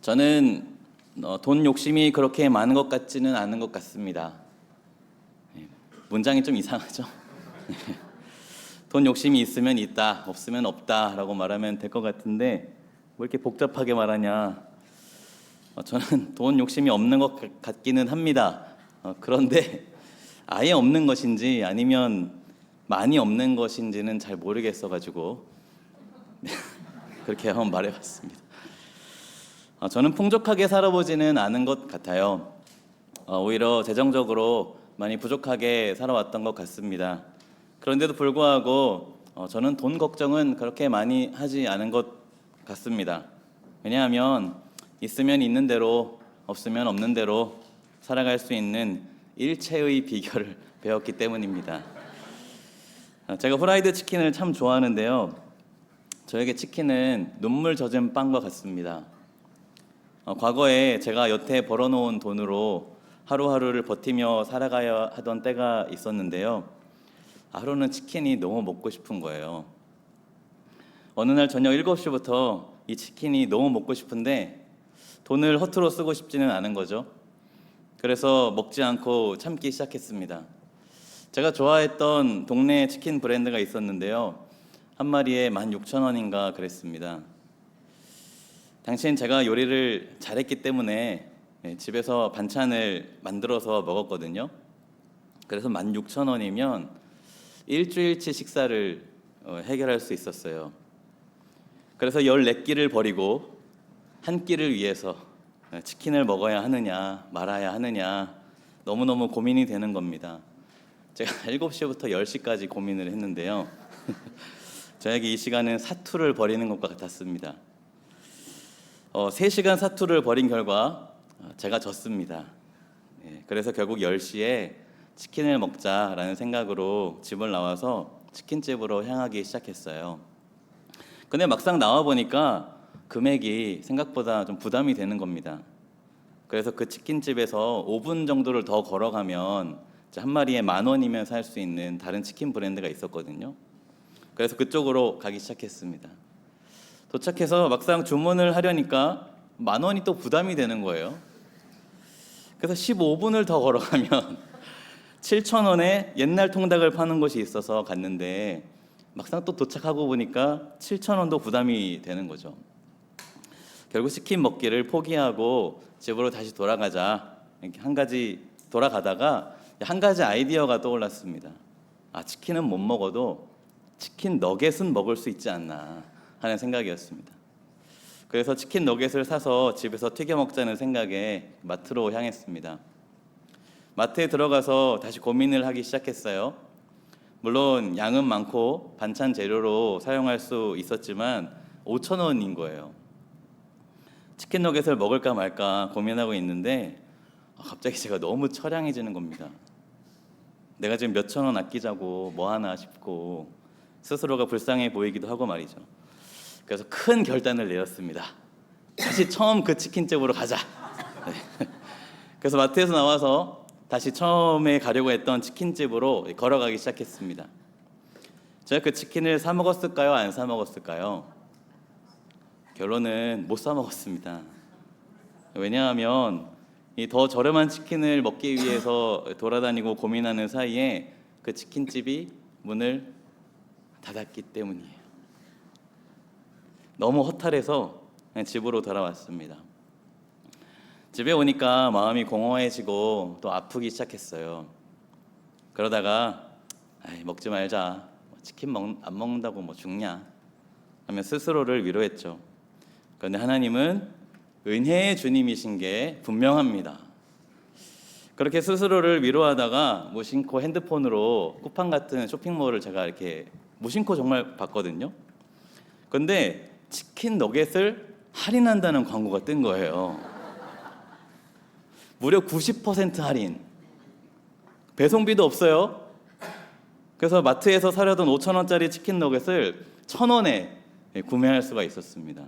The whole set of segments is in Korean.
저는 돈 욕심이 그렇게 많은 것 같지는 않은 것 같습니다. 문장이 좀 이상하죠? 돈 욕심이 있으면 있다, 없으면 없다라고 말하면 될 것 같은데 뭐 이렇게 복잡하게 말하냐? 저는 돈 욕심이 없는 것 같기는 합니다. 그런데 아예 없는 것인지 아니면 많이 없는 것인지는 잘 모르겠어가지고 그렇게 한번 말해봤습니다. 저는 풍족하게 살아보지는 않은 것 같아요. 오히려 재정적으로 많이 부족하게 살아왔던 것 같습니다. 그런데도 불구하고 저는 돈 걱정은 그렇게 많이 하지 않은 것 같습니다. 왜냐하면 있으면 있는 대로 없으면 없는 대로 살아갈 수 있는 일체의 비결을 배웠기 때문입니다. 제가 후라이드 치킨을 참 좋아하는데요. 저에게 치킨은 눈물 젖은 빵과 같습니다. 과거에 제가 여태 벌어놓은 돈으로 하루하루를 버티며 살아가야 하던 때가 있었는데요. 하루는 치킨이 너무 먹고 싶은 거예요. 어느 날 저녁 7시부터 이 치킨이 너무 먹고 싶은데 돈을 허투루 쓰고 싶지는 않은 거죠. 그래서 먹지 않고 참기 시작했습니다. 제가 좋아했던 동네 치킨 브랜드가 있었는데요. 한 마리에 16,000원인가 그랬습니다. 당시엔 제가 요리를 잘했기 때문에 집에서 반찬을 만들어서 먹었거든요. 그래서 16,000원이면 일주일치 식사를 해결할 수 있었어요. 그래서 14끼를 버리고 한 끼를 위해서 치킨을 먹어야 하느냐 말아야 하느냐 너무너무 고민이 되는 겁니다. 제가 7시부터 10시까지 고민을 했는데요. 저에게 이 시간은 사투를 벌이는 것과 같았습니다. 3시간 사투를 벌인 결과 제가 졌습니다. 그래서 결국 10시에 치킨을 먹자라는 생각으로 집을 나와서 치킨집으로 향하기 시작했어요. 근데 막상 나와 보니까 금액이 생각보다 좀 부담이 되는 겁니다. 그래서 그 치킨집에서 5분 정도를 더 걸어가면 한 마리에 10,000원이면 살 수 있는 다른 치킨 브랜드가 있었거든요. 그래서 그쪽으로 가기 시작했습니다. 도착해서 막상 주문을 하려니까 10,000원이 또 부담이 되는 거예요. 그래서 15분을 더 걸어가면 7,000원에 옛날 통닭을 파는 곳이 있어서 갔는데 막상 또 도착하고 보니까 7,000원도 부담이 되는 거죠. 결국 치킨 먹기를 포기하고 집으로 다시 돌아가자. 이렇게 한 가지 돌아가다가 한 가지 아이디어가 떠올랐습니다. 치킨은 못 먹어도 치킨 너겟은 먹을 수 있지 않나 하는 생각이었습니다. 그래서 치킨 너겟을 사서 집에서 튀겨 먹자는 생각에 마트로 향했습니다. 마트에 들어가서 다시 고민을 하기 시작했어요. 물론 양은 많고 반찬 재료로 사용할 수 있었지만 5,000원인 거예요. 치킨 너겟을 먹을까 말까 고민하고 있는데 갑자기 제가 너무 처량해지는 겁니다. 내가 지금 몇천 원 아끼자고 뭐 하나 싶고 스스로가 불쌍해 보이기도 하고 말이죠. 그래서 큰 결단을 내렸습니다. 다시 처음 그 치킨집으로 가자. 네. 그래서 마트에서 나와서 다시 처음에 가려고 했던 치킨집으로 걸어가기 시작했습니다. 제가 그 치킨을 사 먹었을까요? 안 사 먹었을까요? 결론은 못 사 먹었습니다. 왜냐하면 이 더 저렴한 치킨을 먹기 위해서 돌아다니고 고민하는 사이에 그 치킨집이 문을 닫았기 때문이에요. 너무 허탈해서 집으로 돌아왔습니다. 집에 오니까 마음이 공허해지고 또 아프기 시작했어요. 그러다가 먹지 말자. 치킨 안 먹는다고 뭐 죽냐 하며 스스로를 위로했죠. 그런데 하나님은 은혜의 주님이신 게 분명합니다. 그렇게 스스로를 위로하다가 무심코 핸드폰으로 쿠팡 같은 쇼핑몰을 제가 이렇게 무심코 정말 봤거든요. 그런데 치킨 너겟을 할인한다는 광고가 뜬 거예요. 무려 90% 할인. 배송비도 없어요. 그래서 마트에서 사려던 5,000원짜리 치킨 너겟을 1,000원에 구매할 수가 있었습니다.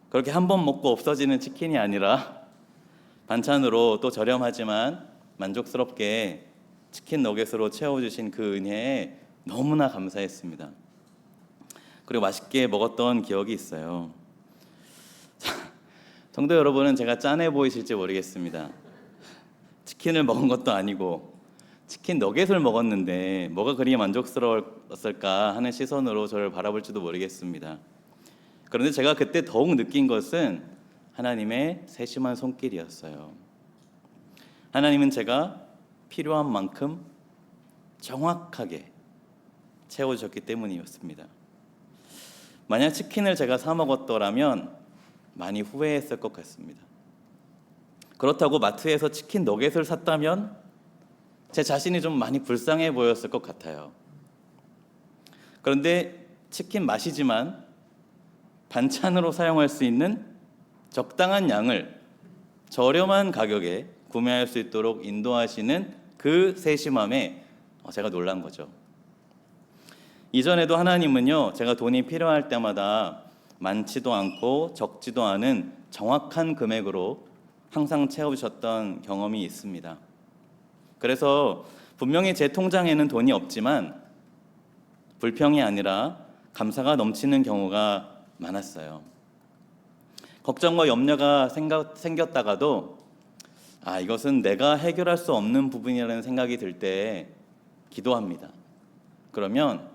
그렇게 한 번 먹고 없어지는 치킨이 아니라 반찬으로 또 저렴하지만 만족스럽게 치킨 너겟으로 채워주신 그 은혜에 너무나 감사했습니다. 그리고 맛있게 먹었던 기억이 있어요. 성도 여러분은 제가 짠해 보이실지 모르겠습니다. 치킨을 먹은 것도 아니고 치킨 너겟을 먹었는데 뭐가 그리 만족스러웠을까 하는 시선으로 저를 바라볼지도 모르겠습니다. 그런데 제가 그때 더욱 느낀 것은 하나님의 세심한 손길이었어요. 하나님은 제가 필요한 만큼 정확하게 채워주셨기 때문이었습니다. 만약 치킨을 제가 사 먹었더라면 많이 후회했을 것 같습니다. 그렇다고 마트에서 치킨 너겟을 샀다면 제 자신이 좀 많이 불쌍해 보였을 것 같아요. 그런데 치킨 맛이지만 반찬으로 사용할 수 있는 적당한 양을 저렴한 가격에 구매할 수 있도록 인도하시는 그 세심함에 제가 놀란 거죠. 이전에도 하나님은요, 제가 돈이 필요할 때마다 많지도 않고 적지도 않은 정확한 금액으로 항상 채워주셨던 경험이 있습니다. 그래서 분명히 제 통장에는 돈이 없지만 불평이 아니라 감사가 넘치는 경우가 많았어요. 걱정과 염려가 생겼다가도 이것은 내가 해결할 수 없는 부분이라는 생각이 들 때 기도합니다. 그러면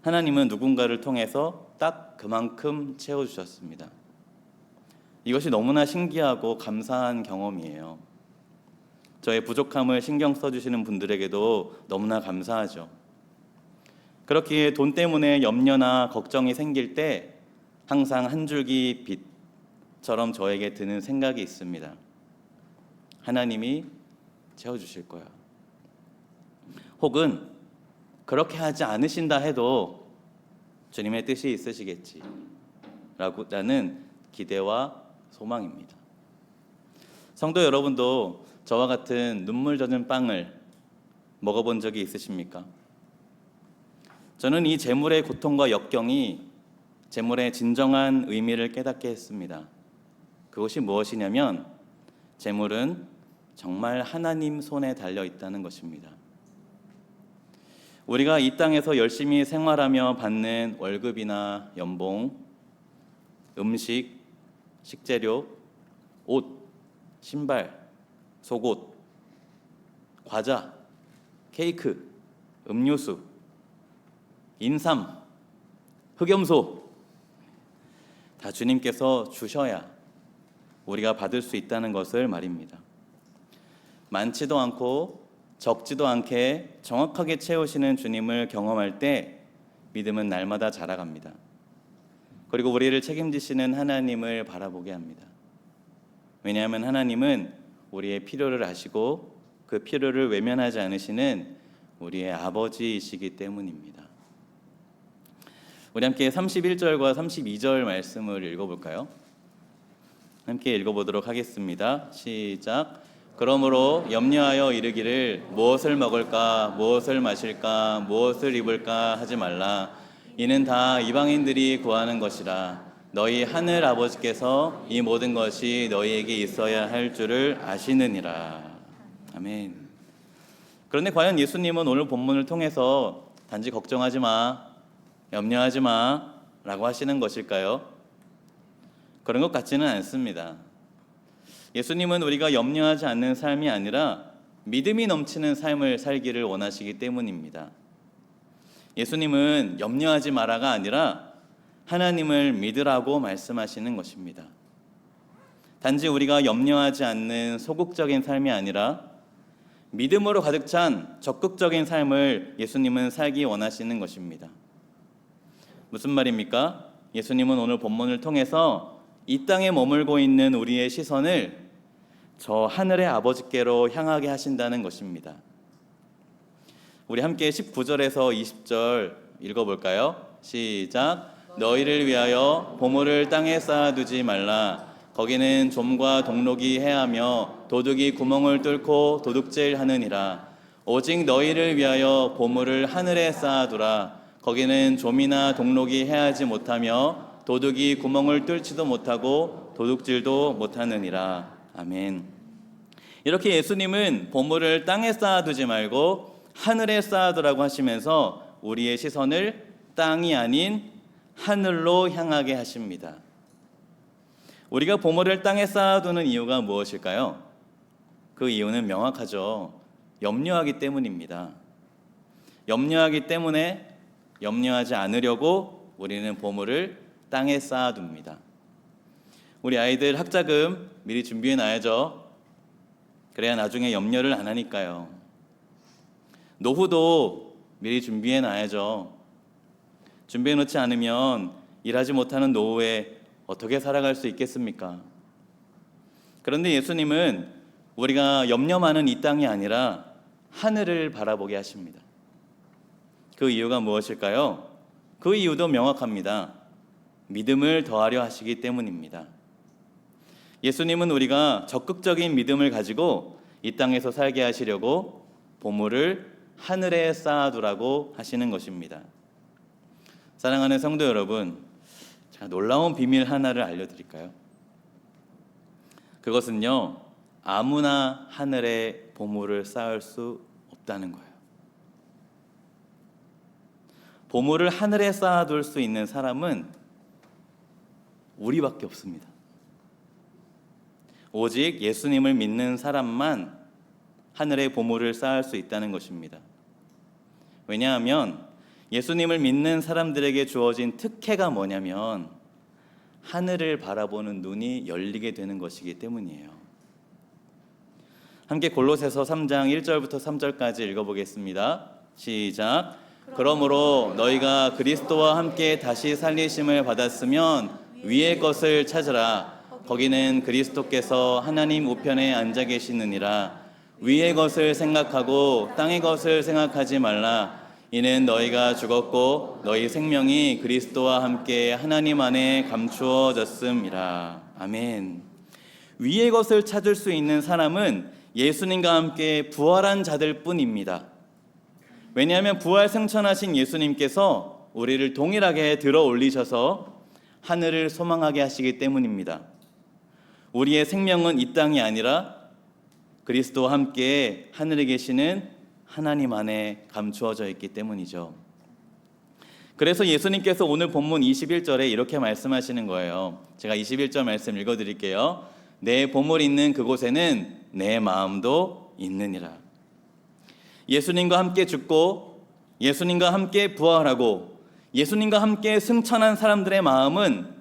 하나님은 누군가를 통해서 딱 그만큼 채워주셨습니다. 이것이 너무나 신기하고 감사한 경험이에요. 저의 부족함을 신경 써주시는 분들에게도 너무나 감사하죠. 그렇기에 돈 때문에 염려나 걱정이 생길 때 항상 한 줄기 빛처럼 저에게 드는 생각이 있습니다. 하나님이 채워주실 거야. 혹은 그렇게 하지 않으신다 해도 주님의 뜻이 있으시겠지 라는 기대와 소망입니다. 성도 여러분도 저와 같은 눈물 젖은 빵을 먹어본 적이 있으십니까? 저는 이 재물의 고통과 역경이 재물의 진정한 의미를 깨닫게 했습니다. 그것이 무엇이냐면 재물은 정말 하나님 손에 달려 있다는 것입니다. 우리가 이 땅에서 열심히 생활하며 받는 월급이나 연봉, 음식, 식재료, 옷, 신발, 속옷, 과자, 케이크, 음료수, 인삼, 흑염소 다 주님께서 주셔야 우리가 받을 수 있다는 것을 말입니다. 많지도 않고 적지도 않게 정확하게 채우시는 주님을 경험할 때 믿음은 날마다 자라갑니다. 그리고 우리를 책임지시는 하나님을 바라보게 합니다. 왜냐하면 하나님은 우리의 필요를 아시고 그 필요를 외면하지 않으시는 우리의 아버지이시기 때문입니다. 우리 함께 31절과 32절 말씀을 읽어볼까요? 함께 읽어보도록 하겠습니다. 시작. 그러므로 염려하여 이르기를 무엇을 먹을까, 무엇을 마실까, 무엇을 입을까 하지 말라. 이는 다 이방인들이 구하는 것이라. 너희 하늘 아버지께서 이 모든 것이 너희에게 있어야 할 줄을 아시느니라. 아멘. 그런데 과연 예수님은 오늘 본문을 통해서 단지 걱정하지 마, 염려하지 마 라고 하시는 것일까요? 그런 것 같지는 않습니다. 예수님은 우리가 염려하지 않는 삶이 아니라 믿음이 넘치는 삶을 살기를 원하시기 때문입니다. 예수님은 염려하지 마라가 아니라 하나님을 믿으라고 말씀하시는 것입니다. 단지 우리가 염려하지 않는 소극적인 삶이 아니라 믿음으로 가득 찬 적극적인 삶을 예수님은 살기 원하시는 것입니다. 무슨 말입니까? 예수님은 오늘 본문을 통해서 이 땅에 머물고 있는 우리의 시선을 저 하늘의 아버지께로 향하게 하신다는 것입니다. 우리 함께 19절에서 20절 읽어볼까요? 시작. 너희를 위하여 보물을 땅에 쌓아두지 말라. 거기는 좀과 동록이 해하며 도둑이 구멍을 뚫고 도둑질하느니라. 오직 너희를 위하여 보물을 하늘에 쌓아두라. 거기는 좀이나 동록이 해하지 못하며 도둑이 구멍을 뚫지도 못하고 도둑질도 못하느니라. 아멘. 이렇게 예수님은 보물을 땅에 쌓아두지 말고 하늘에 쌓아두라고 하시면서 우리의 시선을 땅이 아닌 하늘로 향하게 하십니다. 우리가 보물을 땅에 쌓아두는 이유가 무엇일까요? 그 이유는 명확하죠. 염려하기 때문입니다. 염려하기 때문에 염려하지 않으려고 우리는 보물을 땅에 쌓아둡니다. 우리 아이들 학자금 미리 준비해 놔야죠. 그래야 나중에 염려를 안 하니까요. 노후도 미리 준비해 놔야죠. 준비해 놓지 않으면 일하지 못하는 노후에 어떻게 살아갈 수 있겠습니까? 그런데 예수님은 우리가 염려 많은 이 땅이 아니라 하늘을 바라보게 하십니다. 그 이유가 무엇일까요? 그 이유도 명확합니다. 믿음을 더하려 하시기 때문입니다. 예수님은 우리가 적극적인 믿음을 가지고 이 땅에서 살게 하시려고 보물을 하늘에 쌓아두라고 하시는 것입니다. 사랑하는 성도 여러분, 제가 놀라운 비밀 하나를 알려드릴까요? 그것은요, 아무나 하늘에 보물을 쌓을 수 없다는 거예요. 보물을 하늘에 쌓아둘 수 있는 사람은 우리밖에 없습니다. 오직 예수님을 믿는 사람만 하늘에 보물을 쌓을 수 있다는 것입니다. 왜냐하면 예수님을 믿는 사람들에게 주어진 특혜가 뭐냐면 하늘을 바라보는 눈이 열리게 되는 것이기 때문이에요. 함께 골로새서 3장 1절부터 3절까지 읽어보겠습니다. 시작. 그러므로 너희가 그리스도와 함께 다시 살리심을 받았으면 위의 것을 찾으라. 거기는 그리스도께서 하나님 우편에 앉아 계시느니라. 위의 것을 생각하고 땅의 것을 생각하지 말라. 이는 너희가 죽었고 너희 생명이 그리스도와 함께 하나님 안에 감추어졌음이라. 아멘. 위의 것을 찾을 수 있는 사람은 예수님과 함께 부활한 자들 뿐입니다. 왜냐하면 부활 승천하신 예수님께서 우리를 동일하게 들어 올리셔서 하늘을 소망하게 하시기 때문입니다. 우리의 생명은 이 땅이 아니라 그리스도와 함께 하늘에 계시는 하나님 안에 감추어져 있기 때문이죠. 그래서 예수님께서 오늘 본문 21절에 이렇게 말씀하시는 거예요. 제가 21절 말씀 읽어드릴게요. 내 보물 있는 그곳에는 내 마음도 있느니라. 예수님과 함께 죽고 예수님과 함께 부활하고 예수님과 함께 승천한 사람들의 마음은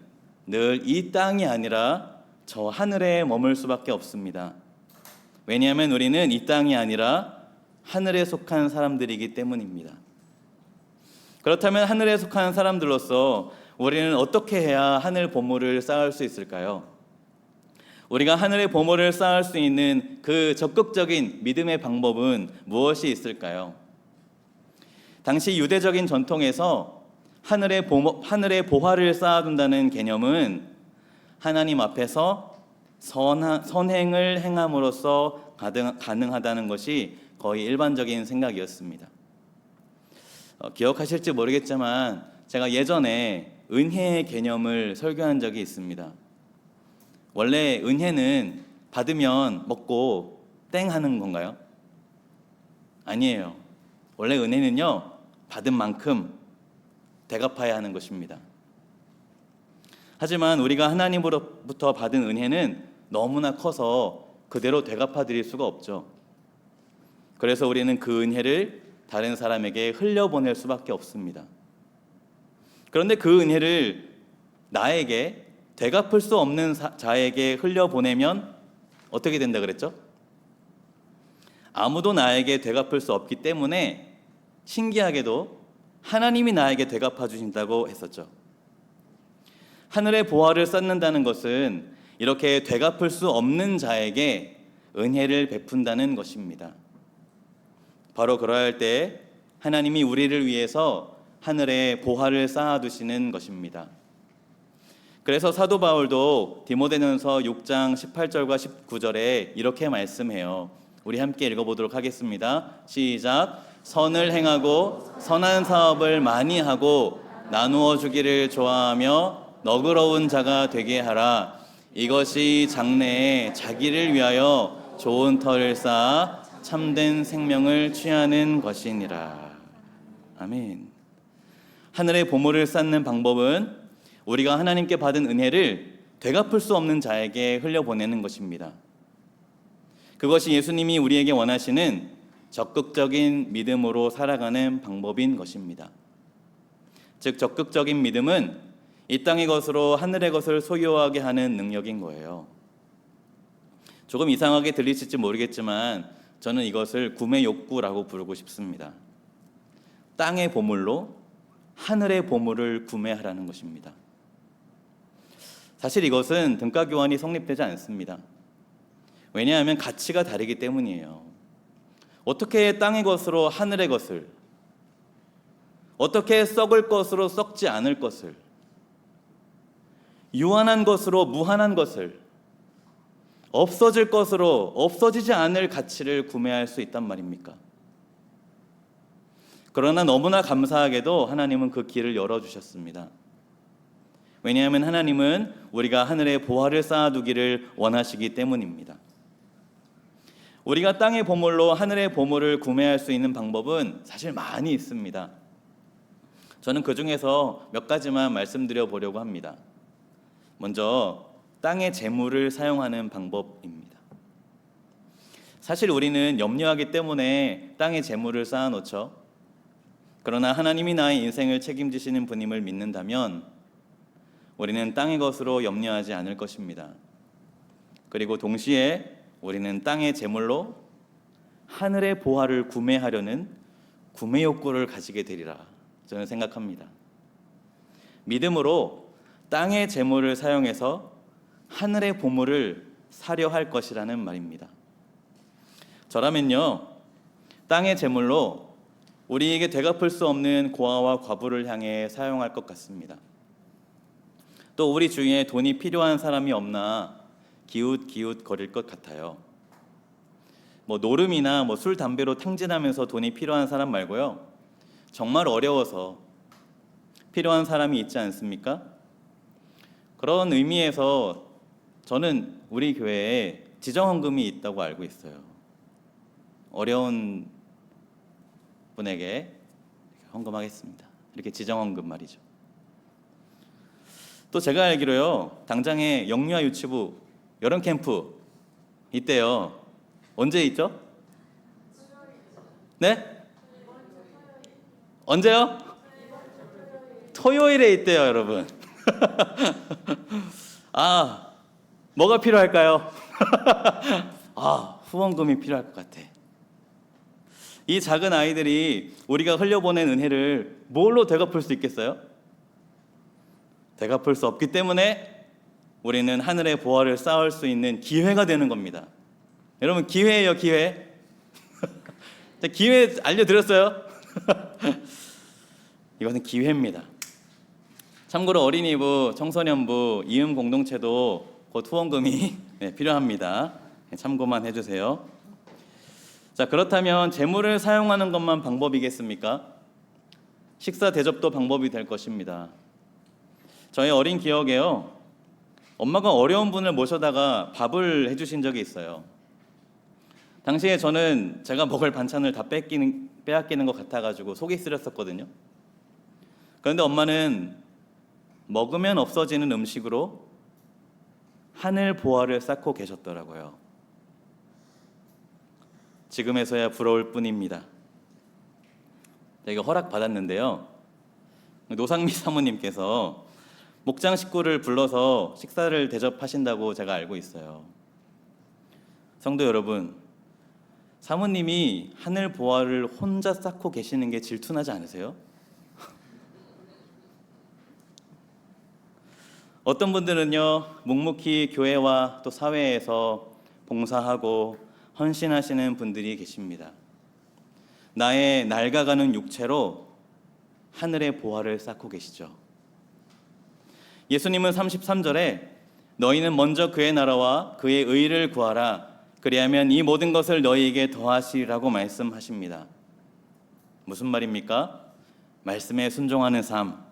늘 이 땅이 아니라 저 하늘에 머물 수밖에 없습니다. 왜냐하면 우리는 이 땅이 아니라 하늘에 속한 사람들이기 때문입니다. 그렇다면 하늘에 속한 사람들로서 우리는 어떻게 해야 하늘 보물을 쌓을 수 있을까요? 우리가 하늘의 보물을 쌓을 수 있는 그 적극적인 믿음의 방법은 무엇이 있을까요? 당시 유대적인 전통에서 하늘의 보화를 쌓아둔다는 개념은 하나님 앞에서 선행을 행함으로써 가능하다는 것이 거의 일반적인 생각이었습니다. 기억하실지 모르겠지만 제가 예전에 은혜의 개념을 설교한 적이 있습니다. 원래 은혜는 받으면 먹고 땡 하는 건가요? 아니에요. 원래 은혜는요, 받은 만큼 대갚아야 하는 것입니다. 하지만 우리가 하나님으로부터 받은 은혜는 너무나 커서 그대로 되갚아 드릴 수가 없죠. 그래서 우리는 그 은혜를 다른 사람에게 흘려보낼 수밖에 없습니다. 그런데 그 은혜를 나에게 되갚을 수 없는 자에게 흘려보내면 어떻게 된다 그랬죠? 아무도 나에게 되갚을 수 없기 때문에 신기하게도 하나님이 나에게 되갚아 주신다고 했었죠. 하늘의 보화를 쌓는다는 것은 이렇게 되갚을 수 없는 자에게 은혜를 베푼다는 것입니다. 바로 그러할 때 하나님이 우리를 위해서 하늘에 보화를 쌓아두시는 것입니다. 그래서 사도 바울도 디모데전서 6장 18절과 19절에 이렇게 말씀해요. 우리 함께 읽어보도록 하겠습니다. 시작. 선을 행하고 선한 사업을 많이 하고 나누어 주기를 좋아하며 너그러운 자가 되게 하라. 이것이 장래에 자기를 위하여 좋은 터를 쌓아 참된 생명을 취하는 것이니라. 아멘. 하늘의 보물을 쌓는 방법은 우리가 하나님께 받은 은혜를 되갚을 수 없는 자에게 흘려보내는 것입니다. 그것이 예수님이 우리에게 원하시는 적극적인 믿음으로 살아가는 방법인 것입니다. 즉, 적극적인 믿음은 이 땅의 것으로 하늘의 것을 소유하게 하는 능력인 거예요. 조금 이상하게 들리실지 모르겠지만 저는 이것을 구매 욕구라고 부르고 싶습니다. 땅의 보물로 하늘의 보물을 구매하라는 것입니다. 사실 이것은 등가 교환이 성립되지 않습니다. 왜냐하면 가치가 다르기 때문이에요. 어떻게 땅의 것으로 하늘의 것을, 어떻게 썩을 것으로 썩지 않을 것을, 유한한 것으로 무한한 것을, 없어질 것으로 없어지지 않을 가치를 구매할 수 있단 말입니까? 그러나 너무나 감사하게도 하나님은 그 길을 열어주셨습니다. 왜냐하면 하나님은 우리가 하늘에 보화를 쌓아두기를 원하시기 때문입니다. 우리가 땅의 보물로 하늘의 보물을 구매할 수 있는 방법은 사실 많이 있습니다. 저는 그 중에서 몇 가지만 말씀드려 보려고 합니다. 먼저 땅의 재물을 사용하는 방법입니다. 사실 우리는 염려하기 때문에 땅의 재물을 쌓아놓죠. 그러나 하나님이 나의 인생을 책임지시는 분임을 믿는다면 우리는 땅의 것으로 염려하지 않을 것입니다. 그리고 동시에 우리는 땅의 재물로 하늘의 보화를 구매하려는 구매 욕구를 가지게 되리라 저는 생각합니다. 믿음으로 땅의 재물을 사용해서 하늘의 보물을 사려 할 것이라는 말입니다. 저라면요, 땅의 재물로 우리에게 되갚을 수 없는 고아와 과부를 향해 사용할 것 같습니다. 또 우리 주위에 돈이 필요한 사람이 없나 기웃기웃 거릴 것 같아요. 노름이나 술, 담배로 탕진하면서 돈이 필요한 사람 말고요, 정말 어려워서 필요한 사람이 있지 않습니까? 그런 의미에서 저는 우리 교회에 지정헌금이 있다고 알고 있어요. 어려운 분에게 헌금하겠습니다. 이렇게 지정헌금 말이죠. 또 제가 알기로요, 당장에 영유아 유치부 여름 캠프 있대요. 언제 있죠? 네? 언제요? 토요일에 있대요, 여러분. 뭐가 필요할까요? 후원금이 필요할 것 같아. 이 작은 아이들이 우리가 흘려보낸 은혜를 뭘로 되갚을 수 있겠어요? 되갚을 수 없기 때문에 우리는 하늘의 보화를 쌓을 수 있는 기회가 되는 겁니다. 여러분, 기회예요, 기회. 기회 알려드렸어요? 이것은 기회입니다. 참고로 어린이부, 청소년부, 이음 공동체도 곧 후원금이 필요합니다. 참고만 해주세요. 자, 그렇다면 재물을 사용하는 것만 방법이겠습니까? 식사 대접도 방법이 될 것입니다. 저의 어린 기억에요, 엄마가 어려운 분을 모셔다가 밥을 해주신 적이 있어요. 당시에 저는 제가 먹을 반찬을 다 빼앗기는 것 같아가지고 속이 쓰렸었거든요. 그런데 엄마는 먹으면 없어지는 음식으로 하늘 보화를 쌓고 계셨더라고요. 지금에서야 부러울 뿐입니다. 제가 허락받았는데요, 노상미 사모님께서 목장 식구를 불러서 식사를 대접하신다고 제가 알고 있어요. 성도 여러분, 사모님이 하늘 보화를 혼자 쌓고 계시는 게 질투나지 않으세요? 어떤 분들은요, 묵묵히 교회와 또 사회에서 봉사하고 헌신하시는 분들이 계십니다. 나의 낡아가는 육체로 하늘의 보화를 쌓고 계시죠. 예수님은 33절에 너희는 먼저 그의 나라와 그의 의를 구하라, 그리하면 이 모든 것을 너희에게 더하시리라고 말씀하십니다. 무슨 말입니까? 말씀에 순종하는 삶,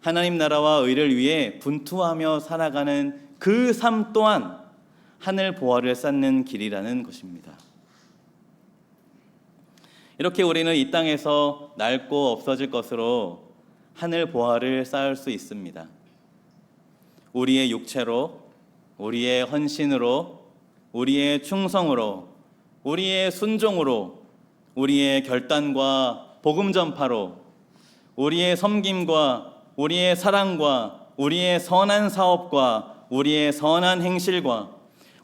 하나님 나라와 의를 위해 분투하며 살아가는 그 삶 또한 하늘 보화를 쌓는 길이라는 것입니다. 이렇게 우리는 이 땅에서 낡고 없어질 것으로 하늘 보화를 쌓을 수 있습니다. 우리의 육체로, 우리의 헌신으로, 우리의 충성으로, 우리의 순종으로, 우리의 결단과 복음 전파로, 우리의 섬김과 우리의 사랑과 우리의 선한 사업과 우리의 선한 행실과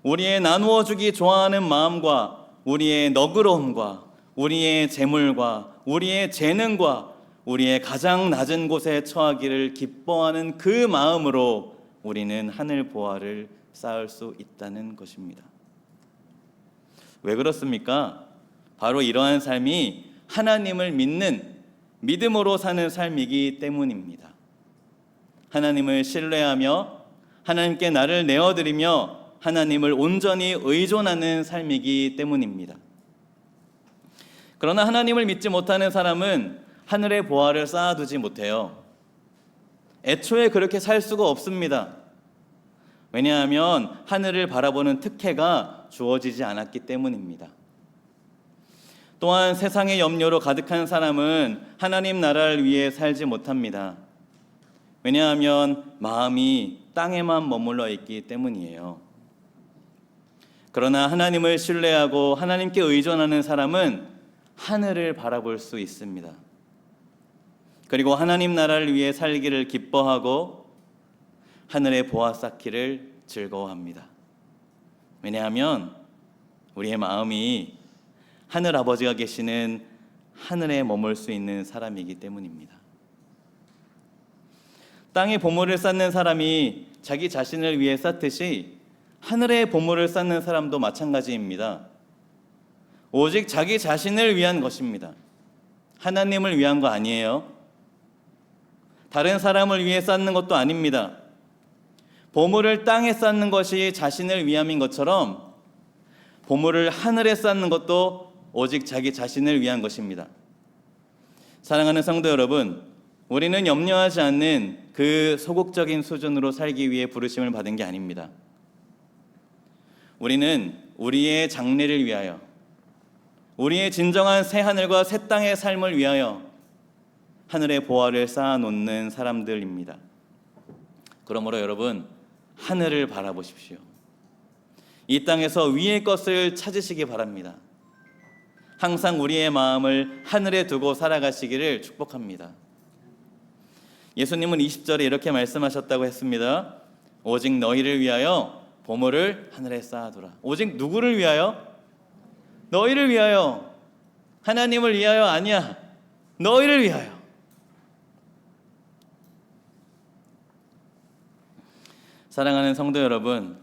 우리의 나누어 주기 좋아하는 마음과 우리의 너그러움과 우리의 재물과 우리의 재능과 우리의 가장 낮은 곳에 처하기를 기뻐하는 그 마음으로 우리는 하늘 보화를 쌓을 수 있다는 것입니다. 왜 그렇습니까? 바로 이러한 삶이 하나님을 믿는 믿음으로 사는 삶이기 때문입니다. 하나님을 신뢰하며 하나님께 나를 내어드리며 하나님을 온전히 의존하는 삶이기 때문입니다. 그러나 하나님을 믿지 못하는 사람은 하늘의 보화를 쌓아두지 못해요. 애초에 그렇게 살 수가 없습니다. 왜냐하면 하늘을 바라보는 특혜가 주어지지 않았기 때문입니다. 또한 세상의 염려로 가득한 사람은 하나님 나라를 위해 살지 못합니다. 왜냐하면 마음이 땅에만 머물러 있기 때문이에요. 그러나 하나님을 신뢰하고 하나님께 의존하는 사람은 하늘을 바라볼 수 있습니다. 그리고 하나님 나라를 위해 살기를 기뻐하고 하늘의 보화 쌓기를 즐거워합니다. 왜냐하면 우리의 마음이 하늘 아버지가 계시는 하늘에 머물 수 있는 사람이기 때문입니다. 땅에 보물을 쌓는 사람이 자기 자신을 위해 쌓듯이 하늘의 보물을 쌓는 사람도 마찬가지입니다. 오직 자기 자신을 위한 것입니다. 하나님을 위한 거 아니에요. 다른 사람을 위해 쌓는 것도 아닙니다. 보물을 땅에 쌓는 것이 자신을 위함인 것처럼 보물을 하늘에 쌓는 것도 오직 자기 자신을 위한 것입니다. 사랑하는 성도 여러분, 우리는 염려하지 않는 그 소극적인 수준으로 살기 위해 부르심을 받은 게 아닙니다. 우리는 우리의 장래를 위하여, 우리의 진정한 새 하늘과 새 땅의 삶을 위하여 하늘의 보화를 쌓아놓는 사람들입니다. 그러므로 여러분, 하늘을 바라보십시오. 이 땅에서 위의 것을 찾으시기 바랍니다. 항상 우리의 마음을 하늘에 두고 살아가시기를 축복합니다. 예수님은 20절에 이렇게 말씀하셨다고 했습니다. 오직 너희를 위하여 보물을 하늘에 쌓아두라. 오직 누구를 위하여? 너희를 위하여. 하나님을 위하여 아니야. 너희를 위하여. 사랑하는 성도 여러분,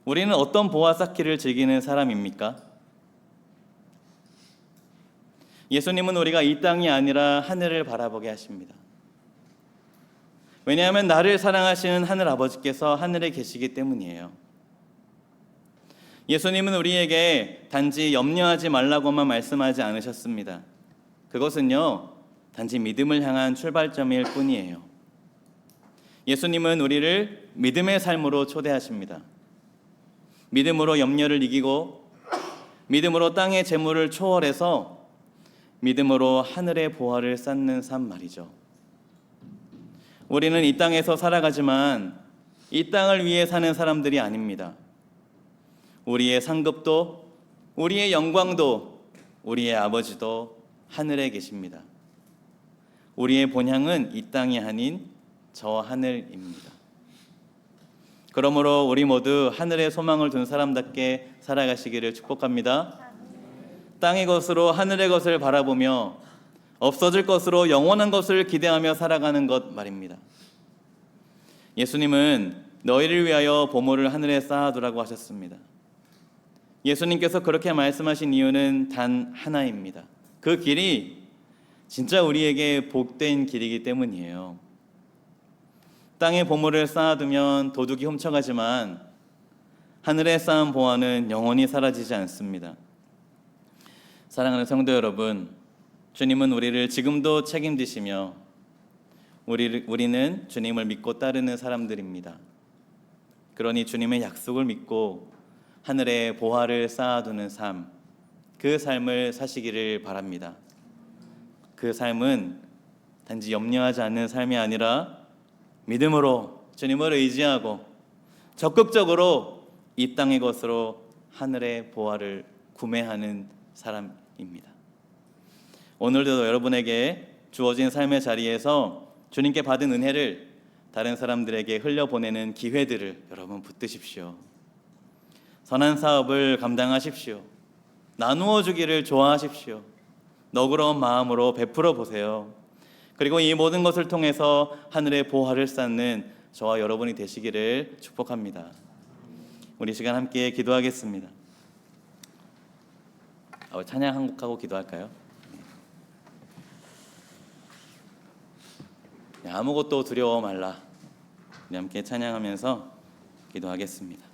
우리는 어떤 보화 쌓기를 즐기는 사람입니까? 예수님은 우리가 이 땅이 아니라 하늘을 바라보게 하십니다. 왜냐하면 나를 사랑하시는 하늘 아버지께서 하늘에 계시기 때문이에요. 예수님은 우리에게 단지 염려하지 말라고만 말씀하지 않으셨습니다. 그것은요, 단지 믿음을 향한 출발점일 뿐이에요. 예수님은 우리를 믿음의 삶으로 초대하십니다. 믿음으로 염려를 이기고 믿음으로 땅의 재물을 초월해서 믿음으로 하늘의 보화를 쌓는 삶 말이죠. 우리는 이 땅에서 살아가지만 이 땅을 위해 사는 사람들이 아닙니다. 우리의 상급도, 우리의 영광도, 우리의 아버지도 하늘에 계십니다. 우리의 본향은 이 땅이 아닌 저 하늘입니다. 그러므로 우리 모두 하늘에 소망을 둔 사람답게 살아가시기를 축복합니다. 땅의 것으로 하늘의 것을 바라보며 없어질 것으로 영원한 것을 기대하며 살아가는 것 말입니다. 예수님은 너희를 위하여 보물을 하늘에 쌓아두라고 하셨습니다. 예수님께서 그렇게 말씀하신 이유는 단 하나입니다. 그 길이 진짜 우리에게 복된 길이기 때문이에요. 땅에 보물을 쌓아두면 도둑이 훔쳐가지만 하늘에 쌓은 보화는 영원히 사라지지 않습니다. 사랑하는 성도 여러분, 주님은 우리를 지금도 책임지시며 우리는 주님을 믿고 따르는 사람들입니다. 그러니 주님의 약속을 믿고 하늘에 보화를 쌓아두는 삶, 그 삶을 사시기를 바랍니다. 그 삶은 단지 염려하지 않는 삶이 아니라 믿음으로 주님을 의지하고 적극적으로 이 땅의 것으로 하늘의 보화를 구매하는 사람입니다. 오늘도 여러분에게 주어진 삶의 자리에서 주님께 받은 은혜를 다른 사람들에게 흘려보내는 기회들을 여러분 붙드십시오. 선한 사업을 감당하십시오. 나누어 주기를 좋아하십시오. 너그러운 마음으로 베풀어 보세요. 그리고 이 모든 것을 통해서 하늘의 보화를 쌓는 저와 여러분이 되시기를 축복합니다. 우리 시간 함께 기도하겠습니다. 찬양 한 곡하고 기도할까요? 아무것도 두려워 말라. 우리 함께 찬양하면서 기도하겠습니다.